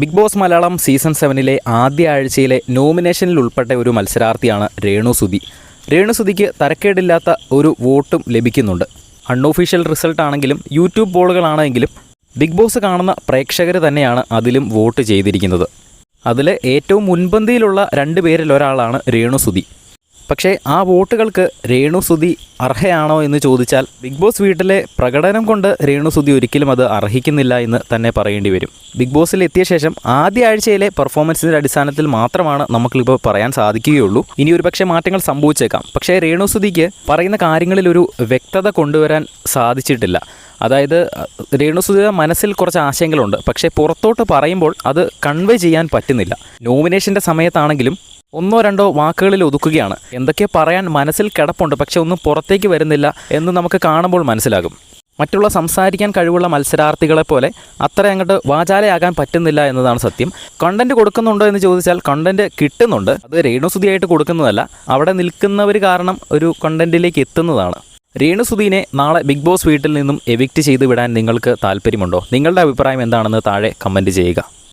Big boss Malayalam season 7-ലെ ആദ്യ ആഴ്ചയിലെ നോമിനേഷനിൽ ഉൾപ്പെട്ട ഒരു മത്സരാർത്ഥിയാണ് രേണു സുധി. രേണു സുധിക്ക് തരക്കേടില്ലാത്ത ഒരു വോട്ടും ലഭിക്കുന്നുണ്ട്. അൺഒഫീഷ്യൽ റിസൾട്ട് ആണെങ്കിലും യൂട്യൂബ് പോളുകളാണെങ്കിലും ബിഗ് ബോസ് കാണുന്ന പ്രേക്ഷകർ തന്നെയാണ് അതിലും വോട്ട് ചെയ്തിരിക്കുന്നത്. അതിൽ ഏറ്റവും മുൻപന്തിയിലുള്ള 2 പേരിൽ ഒരാളാണ് രേണു സുധി. പക്ഷേ ആ വോട്ടുകൾക്ക് രേണു സുധി അർഹയാണോ എന്ന് ചോദിച്ചാൽ ബിഗ് ബോസ് വീട്ടിലെ പ്രകടനം കൊണ്ട് രേണു സുധി ഒരിക്കലും അത് അർഹിക്കുന്നില്ല എന്ന് തന്നെ പറയേണ്ടി വരും. ബിഗ് ബോസിൽ എത്തിയ ശേഷം ആദ്യ ആഴ്ചയിലെ പെർഫോമൻസിൻ്റെ അടിസ്ഥാനത്തിൽ മാത്രമാണ് നമുക്കിപ്പോൾ പറയാൻ സാധിക്കുകയുള്ളൂ. ഇനി ഒരുപക്ഷെ മാറ്റങ്ങൾ സംഭവിച്ചേക്കാം. പക്ഷേ രേണു സുധിക്ക് പറയുന്ന കാര്യങ്ങളിൽ ഒരു വ്യക്തത കൊണ്ടുവരാൻ സാധിച്ചിട്ടില്ല. അതായത് രേണു സുധിയുടെ മനസ്സിൽ കുറച്ച് ആശയങ്ങളുണ്ട്, പക്ഷേ പുറത്തോട്ട് പറയുമ്പോൾ അത് കൺവേ ചെയ്യാൻ പറ്റുന്നില്ല. നോമിനേഷൻ്റെ സമയത്താണെങ്കിലും 1-2 വാക്കുകളിൽ ഒതുക്കുകയാണ്. എന്തൊക്കെ പറയാൻ മനസ്സിൽ കിടപ്പുണ്ട്, പക്ഷെ ഒന്നും പുറത്തേക്ക് വരുന്നില്ല എന്ന് നമുക്ക് കാണുമ്പോൾ മനസ്സിലാകും. മറ്റുള്ള സംസാരിക്കാൻ കഴിവുള്ള മത്സരാർത്ഥികളെപ്പോലെ അത്ര അങ്ങോട്ട് വാചാലയാകാൻ പറ്റുന്നില്ല എന്നതാണ് സത്യം. കണ്ടൻറ്റ് കൊടുക്കുന്നുണ്ടോ എന്ന് ചോദിച്ചാൽ കണ്ടൻറ്റ് കിട്ടുന്നുണ്ട്. അത് രേണു സുധിയായിട്ട് കൊടുക്കുന്നതല്ല, അവിടെ നിൽക്കുന്നവർ കാരണം ഒരു കണ്ടൻറ്റിലേക്ക് എത്തുന്നതാണ്. രേണു സുധീനെ നാളെ ബിഗ് ബോസ് വീട്ടിൽ നിന്നും എവിക്റ്റ് ചെയ്ത് വിടാൻ നിങ്ങൾക്ക് താല്പര്യമുണ്ടോ? നിങ്ങളുടെ അഭിപ്രായം എന്താണെന്ന് താഴെ കമൻറ്റ് ചെയ്യുക.